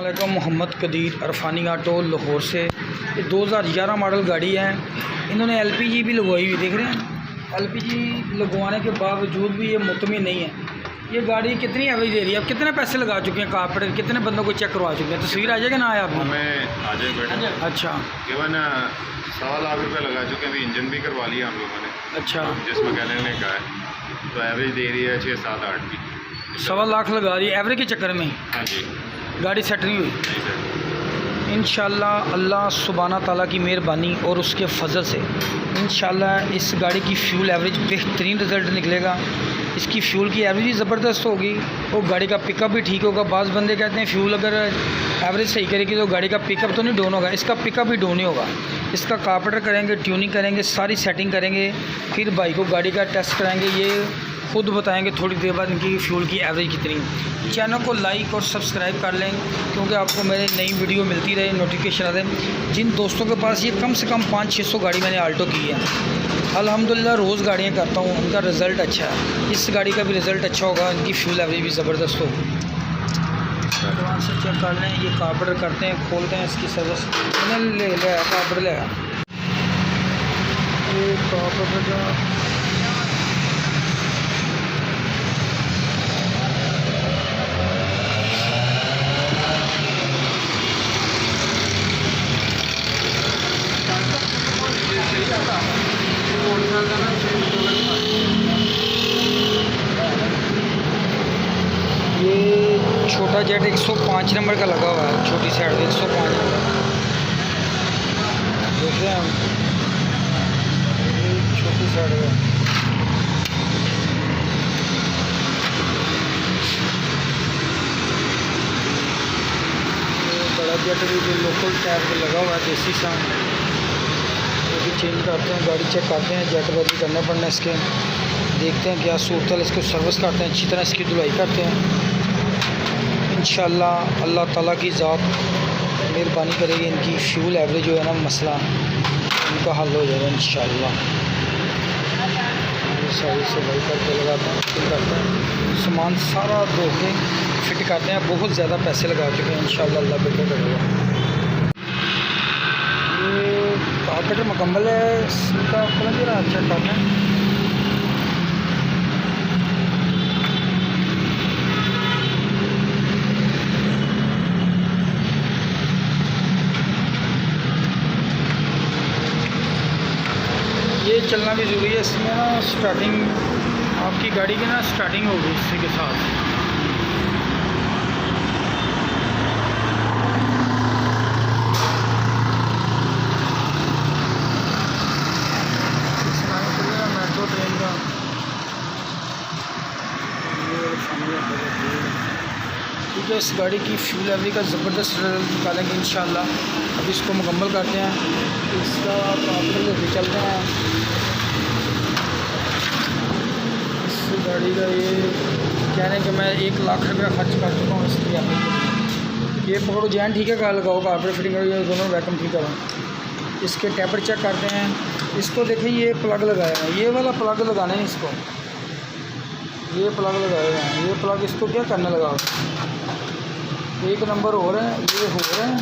अस्सलामुअलैकुम। मोहम्मद कदीर अरफानी ऑटो लाहौर से। ये 2011 मॉडल गाड़ी है। इन्होंने एलपीजी भी लगवाई हुई, देख रहे हैं। एलपीजी लगवाने के बावजूद भी ये मुतमिन नहीं है। ये गाड़ी कितनी एवरेज दे रही है? अब कितने पैसे लगा चुके हैं कारपेंटर, कितने बंदों को चेक करवा चुके हैं? तस्वीर आ जाएगा ना आया आपने? हमें आ जाए बेटा। अच्छा, केवल 1.25 लाख रुपये लगा चुके हैं। अभी इंजन भी करवा लिया हम लोगों ने, अच्छा। जिस मैकेनिक ने कहा है। तो एवरेज दे रही है 6, 7, 8 की। 1.25 लाख लगा रही है एवरेज के चक्कर में। हाँ जी, गाड़ी सेट नहीं हुई। नहीं सर। इंशाल्लाह अल्लाह सुब्हाना ताला की मेहरबानी और उसके फ़ज़ल से इंशाल्लाह इस गाड़ी की फ्यूल एवरेज बेहतरीन रिज़ल्ट निकलेगा। इसकी फ्यूल की एवरेज भी ज़बरदस्त होगी और गाड़ी का पिकअप भी ठीक होगा। बाज़ बंदे कहते हैं फ्यूल अगर एवरेज सही करेगी तो गाड़ी का पिकअप तो नहीं डाउन होगा, इसका पिकअप भी डाउन ही होगा। इसका कारपेंटर करेंगे, ट्यूनिंग करेंगे, सारी सेटिंग करेंगे, फिर बाइक को गाड़ी का टेस्ट कराएंगे। ये खुद बताएंगे थोड़ी देर बाद इनकी फ्यूल की एवरेज कितनी। चैनल को लाइक और सब्सक्राइब कर लें क्योंकि आपको मेरे नई वीडियो मिलती रहे, नोटिफिकेशन आते। जिन दोस्तों के पास ये कम से कम 500-600 गाड़ी मैंने आल्टो की है, अल्हम्दुलिल्लाह रोज़ गाड़ियाँ करता हूँ, उनका रिज़ल्ट अच्छा है। इस गाड़ी का भी रिज़ल्ट अच्छा होगा, इनकी फ्यूल एवरेज भी ज़बरदस्त होगी। दुकान से चेक कर लें। ये कारपेंटर करते हैं, खोलते हैं इसकी सर्विस। मैंने ले लिया कारपेंटर ले आया। ये कारपेंटर का ये छोटा जेट 105 नंबर का लगा हुआ है, छोटी साइड 105 नंबर देख रहे हैं हम। ये छोटी साइड है। ये बड़ा जेट भी जो लोकल टायर पे लगा हुआ है, देसी सा, वो भी चेंज करते हैं। गाड़ी चेक करते हैं, जेट बदली करने पड़ना इसके, देखते हैं क्या सूरत है। इसको सर्विस करते हैं, अच्छी तरह इसकी धुलाई करते हैं। इंशाल्लाह अल्लाह ताला की ज़ात मेहरबानी करेगी, इनकी फ्यूल एवरेज जो है ना मसला इनका हल हो जाएगा इंशाल्लाह। सारी सफाई करके लगाते हैं, फिट करते हैं, सामान सारा धो के फिट करते हैं। बहुत ज़्यादा पैसे लगा चुके हैं, इंशाल्लाह अल्लाह बेहतर करेगा। ये कारपेंटर मुकम्मल है, इसका कलर जरा अच्छा करना है। ये चलना भी ज़रूरी है। इसमें ना स्टार्टिंग आपकी गाड़ी की ना स्टार्टिंग होगी इसी के साथ। मेट्रो ट्रेन का ठीक है। इस गाड़ी की फ्यूल एवरेज का ज़बरदस्त रिजल्ट निकालेंगे इंशाल्लाह। अब इसको मुकम्मल करते हैं, इसका कारपेंटर लेके चलते हैं। इस गाड़ी का ये कह रहे हैं कि मैं 1 लाख रुपया खर्च कर चुका हूँ इसकी एवरेज। ये पकड़ो जैन, ठीक है, लगाओ कारपेंटर फिटिंग करो, ये दोनों वैक्यूम ठीक करो। इसके टैपर चेक करते हैं। इसको देखें, ये प्लग लगाया है, ये वाला प्लग लगाना है इसको। ये प्लग लगाए हुए हैं, ये प्लग इसको क्या करने लगा, 1 नंबर हो रहे हैं, ये हो रहे हैं,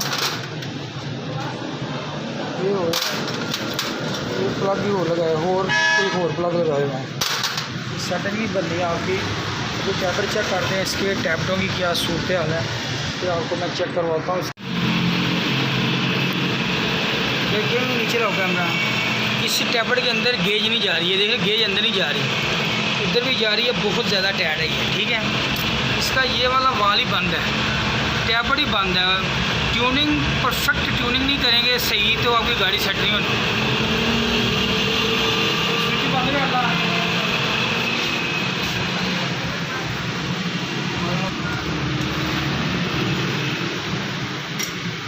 ये हो रहा है। ये प्लग भी हो लगाए, और एक और प्लग लगाए हुए हैं। सेटिंग नहीं बन रही है आपकी। तो टैपर चेक करते हैं इसके टैपटों की क्या सूरत हाल है, फिर आपको मैं चेक करवाता हूँ। देखिए नीचे रहो कैमरा। इस टैपर के अंदर गेज नहीं जा रही है, देखिए गेज अंदर नहीं जा रही, इधर भी जा रही है। बहुत ज़्यादा टाइट है ये, ठीक है। इसका ये वाला वाल ही बंद है, टैपर ही बंद है। ट्यूनिंग परफेक्ट ट्यूनिंग नहीं करेंगे सही तो आपकी गाड़ी सेट नहीं होनी। स्विच बंद करता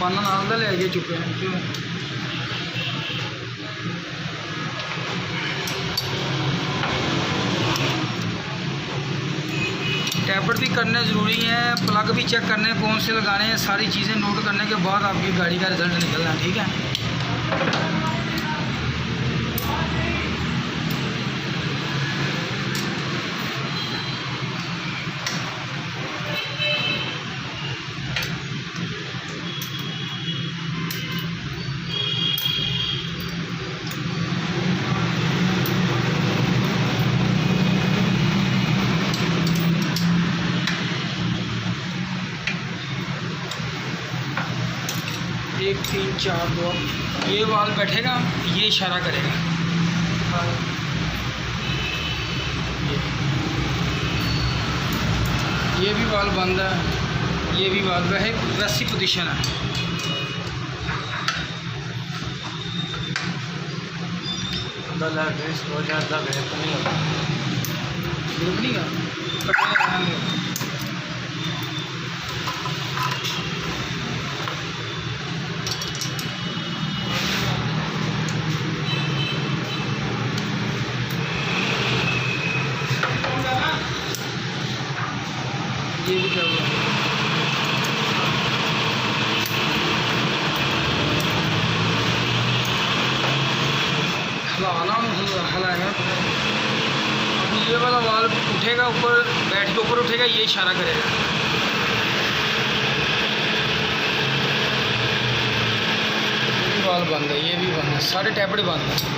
पाना नाल ले आइए चुके हैं क्यों। टैपर भी करने ज़रूरी है, प्लग भी चेक करने कौन से लगाने हैं, सारी चीज़ें नोट करने के बाद आपकी गाड़ी का रिज़ल्ट निकलना है, ठीक है। 1 3 4 2, ये वाल बैठेगा, ये इशारा करेगा। ये भी वाल बंद है, ये भी वाल वैसी पोजीशन है। नहीं का ये भी क्या हुआ? हलाना अब ये वाला वाल उठेगा, ऊपर बैठ के ऊपर उठेगा, ये इशारा करेगा। ये भी वाल बंद है, ये भी बंद है, सारे टैबलेट बंद है।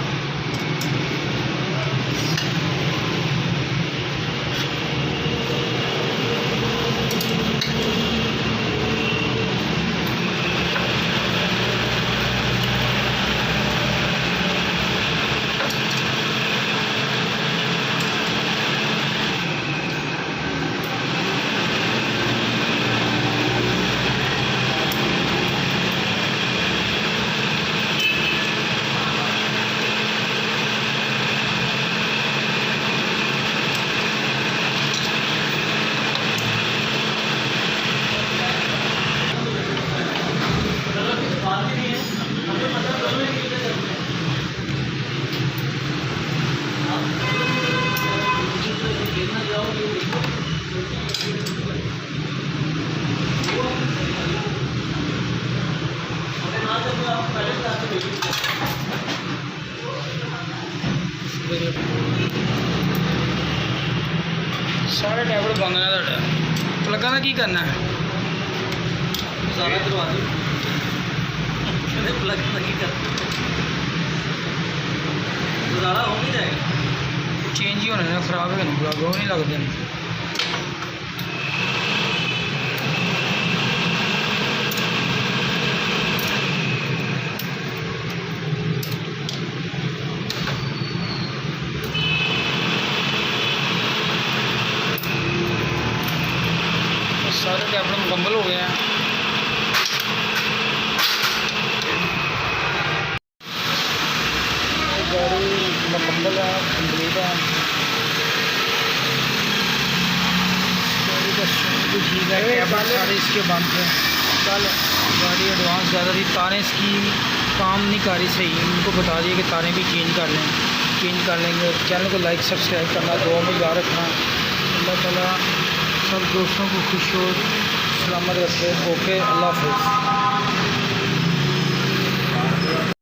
सारे टैबलेट बंद ने तुहाडा प्लगां दा की करना है? सारा करवा दो प्लग लगी कर गुजारा हो नहीं जाएगा। चेंज ही होने ने, खराब हो प्लग, वो नहीं लगते हैं। सारे टैबलेट मुकम्मल हो गए हैं। गाड़ी मुकम्मल है, कंप्लीट है। गाड़ी का साउंड भी ठीक है, टैबलेट सारे इसके बंद हैं। कल गाड़ी एडवांस ज़्यादा थी, तारें इसकी काम नहीं कर रही सही, इनको बता दिए कि तारें भी चेंज कर लेंगे। चैनल को लाइक सब्सक्राइब करना, दुआ में याद रखना। अल्लाह ताला सब दोस्तों को खुश और सलामत रखे। ओके, अल्लाह हाफ़िज़।